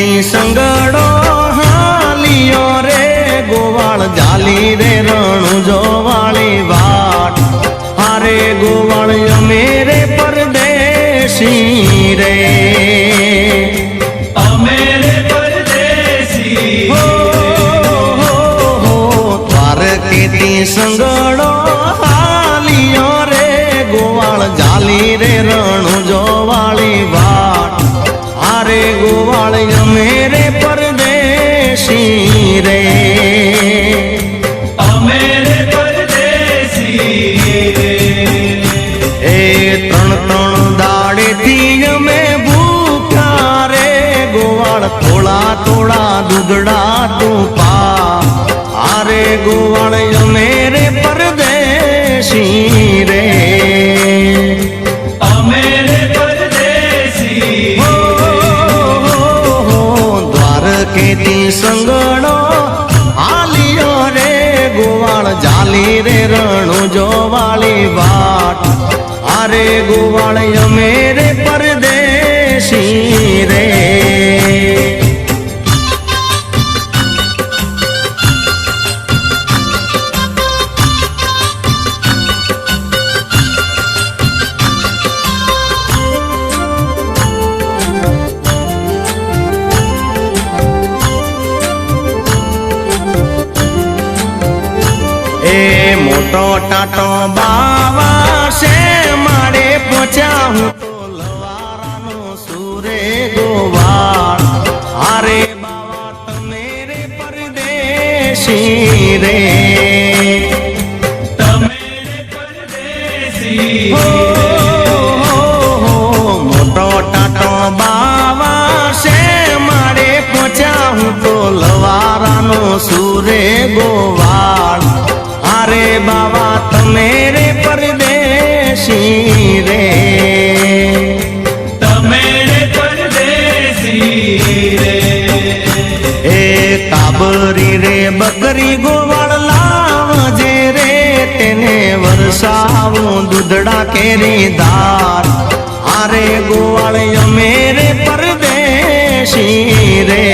કેતી સંગડો હાલિયો રે ગોવાળ જાલી રે રણું જોવાળી વાટ હારે ગોવાળ અમે રે પરદેશી રે અમે રે પરદેશી દ્વાર કેતી સંગડો હાલિયો રે ગોવાળ જાલી રે રણું જોવાળી વાટ હારે ગોવાળ અમે રે પરદેશી રે અમે રે પરદેશી રે એ ત્રણ ત્રણ દાડેથી અમે ભૂખ્યા રે ગોવાળ થોડા થોડા દૂધડા તું પા હારે ગોવાળ અમે રે પરદેશી રે અમે રે પરદેશી દ્વાર કેતી સંગડો હાલિયો રે ગોવાળ જાલી રે રણું જોવાળી વાટ હારે ગોવાળ અમે રે પરદેશી રે એ મોટો ટાટો બાવા છે મારે પહોંચ્યા હું તો લવારાનો સુરે ગોવાળ હારે બાવા તમે રે પરદેશી રે તમે રે પરદેશી મોટો ટાટો બાવા છે મારે પહોંચ્યા હું તો લવારાનો સુરે ગોવાળ હારે બાવા તમે રે પરદેશી રે તમે રે પરદેશી રે એ કાબરી રે બકરી ગોવાળ લાવજે રે તેને વરસાવું દૂધડા કેરી દાર હારે ગોવાળ અમે રે પરદેશી રે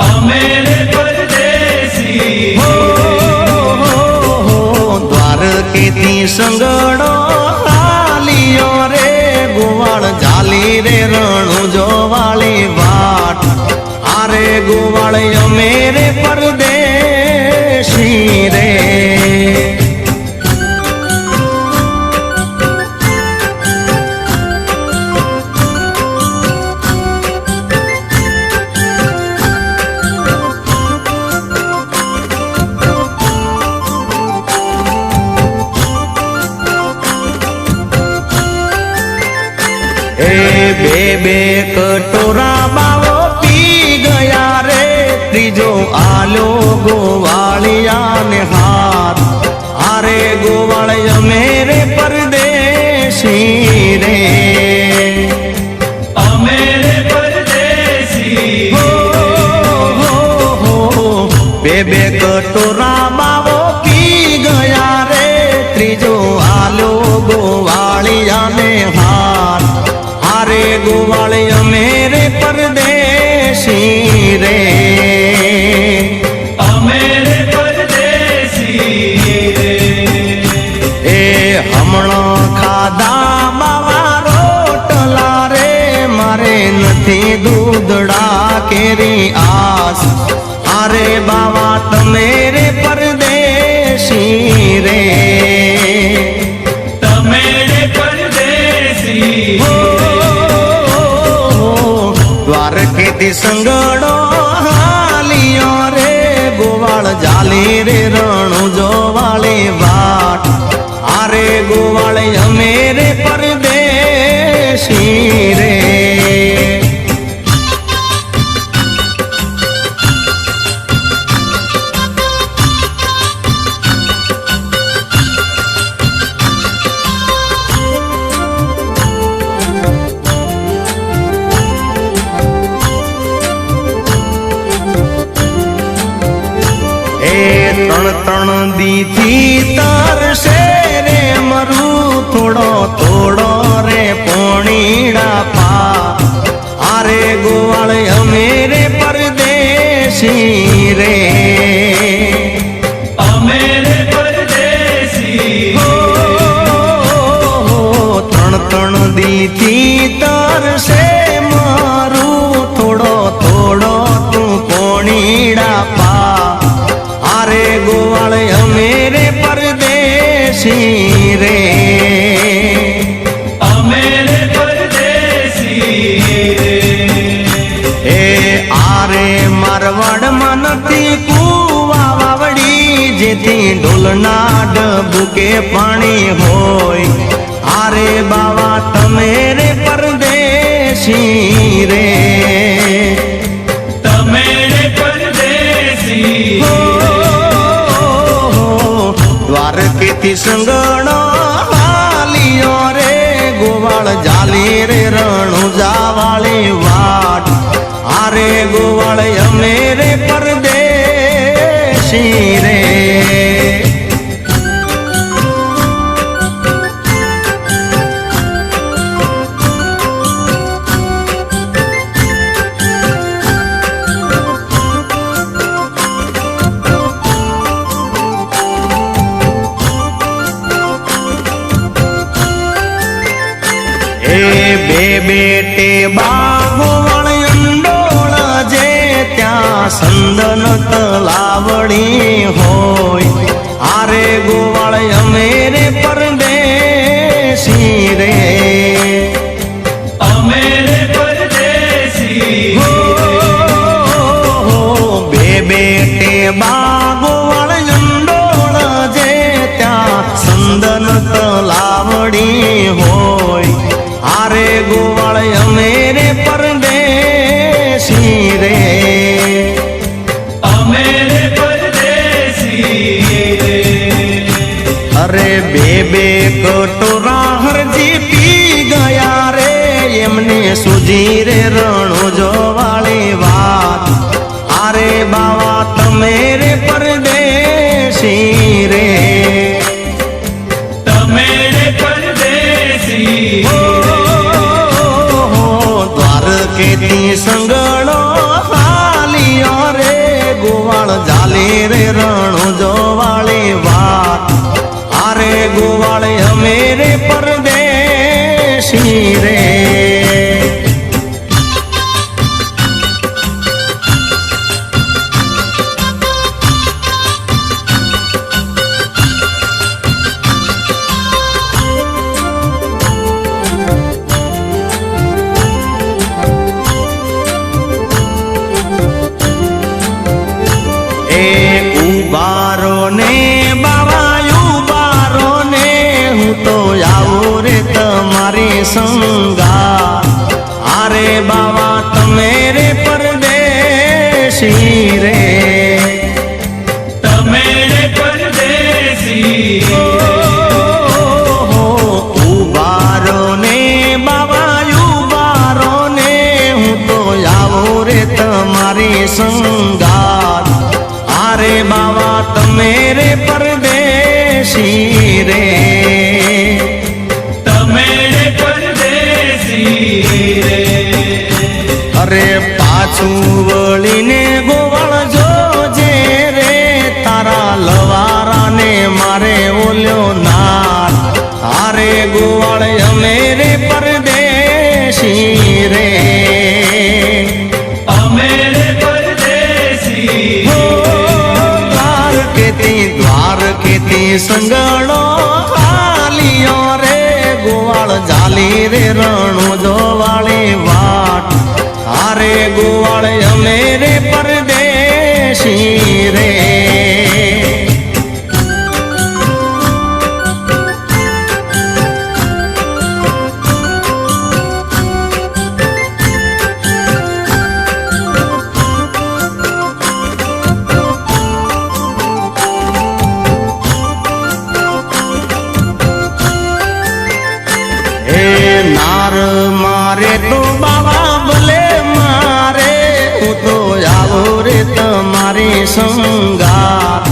અમે રે પરદેશી દ્વાર કેતી સંગડો હાલિયો રે ગોવાળ જાલી રે રણું જોવાળી વાટ હારે ગોવાળ અમે રે પરદેશી રે એ બે બે કટોરા બાવો પી ગયા રે ત્રીજો આલો ગોવાળિયાને હાથ હારે ગોવાળ અમે રે પરદેશી રે અમે રે પરદેશી બે બે કટોરા બાવો પી ગયા રે ત્રીજો આલો ગોવાળિયાને હાથ હારે ગોવાળ અમે રે પરદેશી રે અમે રે પરદેશી રે એ હમણાં ખાધા બાવા રોટલા રે મારે નથી દૂધડા કેરી આસ હારે બાવા તમે રે પરદેશી રે તમે રે પરદેશી દ્વાર કેતી સંગડો હાલિયો રે ગોવાળ જાલી રે રણું જોવાળી વાટ હારે ગોવાળ અમે રે પરદેશી રે ત્રણ ત્રણ દીથી તરસે રે મરું થોડો થોડો રે પોણીડા પા આરે ગોવાળ અમે રે પરદેશી રે અમે રે પરદેશી ત્રણ ત્રણ દીથી તરસે મારું થોડો થોડો તું પોણીડા પા આરે ગોવાળ અમે રે પરદેશી રે અમે રે પરદેશી રે એ આરે મારવાડમાં નથી કુવા વાવડી જેથી ઢોલના ડબુકે પાણી હોય આરે બાવા તમે રે પરદેશી રે તમે રે પરદેશી દ્વારકેથી સંગણો હાલિયો રે ગોવાળ જાલી રે રણુજા વાળી વાટ આરે ગોવાળ અમે રે પરદેશી રે બે બેટે બાગોવાળ અંડોળ જે ત્યાં સંદન તલાવડી હોય આરે ગોવાળ અમે રે પરદેશી રે અમે રે પરદેશી બે બેટે બાગોવાળ અંડોળ જે ત્યાં સંદન તલાવડી હોય આરે ગોવાળ અમે રે પરદેશી રે અમે રે પરદેશી રે અરે બે બે કટોરા હરજી પી ગયા રે એમને સુજી રે રણુજો વાળી વાત આરે બાવા તમે રે પરદેશી રે તમે રે પરદેશી દ્વારકેથી સંગણો હાલિયો રે ગોવાળ જાલી રે રણુજો વાળી વાત આરે ગોવાળ અમે રે પરદેશી રે ઉબારો ને બાવા ઉબારો ને હું તો આવું રે તમારી સંગા આરે બાવા તમે રે પરદેશી રે તમે રે પરદેશી ઉબારો ને બાવા ઉબારો ને હું તો આવું રે તમારી સંગાત આરે બાવા તમે રે પરદેશી રે તમે રે પરદેશી રે અરે પાછું વળીને ગોવાળ જોજે રે તારા લવારાને મારે ઓલ્યો નાર આરે ગોવાળ અમે રે પરદેશી રે અમે રે પરદેશી દ્વારકેથી સંગણો હાલિયો રે ગોવાળ જાલી રે રણુજો વાળી વાટ આરે ગોવાળ અમે રે પરદેશી રે નાર મારે તો બાવા ભલે મારે હું તો આવું રે તમારી સંગા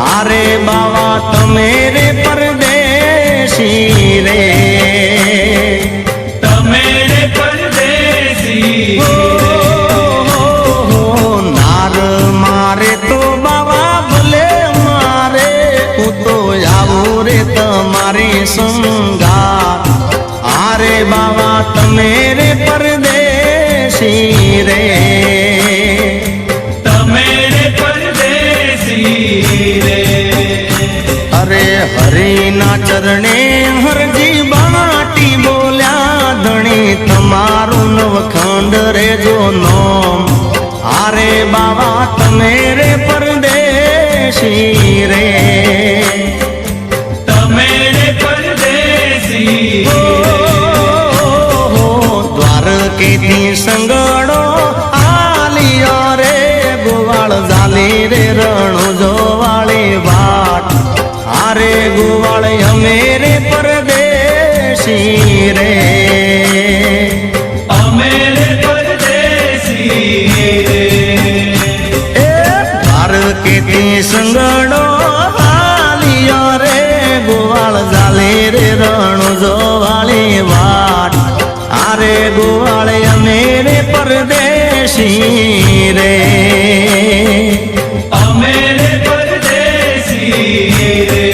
આરે બાવા તમે રે પરદેશી રે તમે રે પરદેશી પરદેશી રે તમે રે પરદેશી રે અરે હરિના ચરણે હરજી બાટી બોલ્યા ધણી તમારું નવખંડ રે જો નોમ આરે બાવા તમે રે પરદેશી રે તમે રે પરદેશી દ્વારકેથી સંગડો આલિયો રે ગોવાળ ઝાલી રે રણો જોવાળી વાટ આરે ગોવાળ અમે રે પરદેશી રે અમે રે પરદેશી રે એ દ્વારકેથી સંગડો આલિયો રે ગોવાળ ઝાલી રે રણો જોવાળી વાટ આરે ગોવાળ અમે રે પરદેશી રે અમે રે પરદેશી રે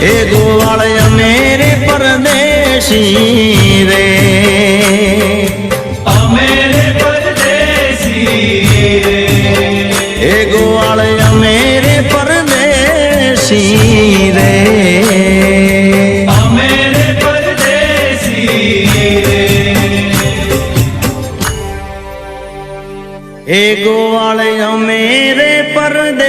એ ગોવાળ અમે રે પરદેશી રે અમે રે પરદેશી રે એ ગોવાળ અમે રે પરદેશી રે અમે રે પરદેશી રે એ ગોવાળ અમે રે પરદેશી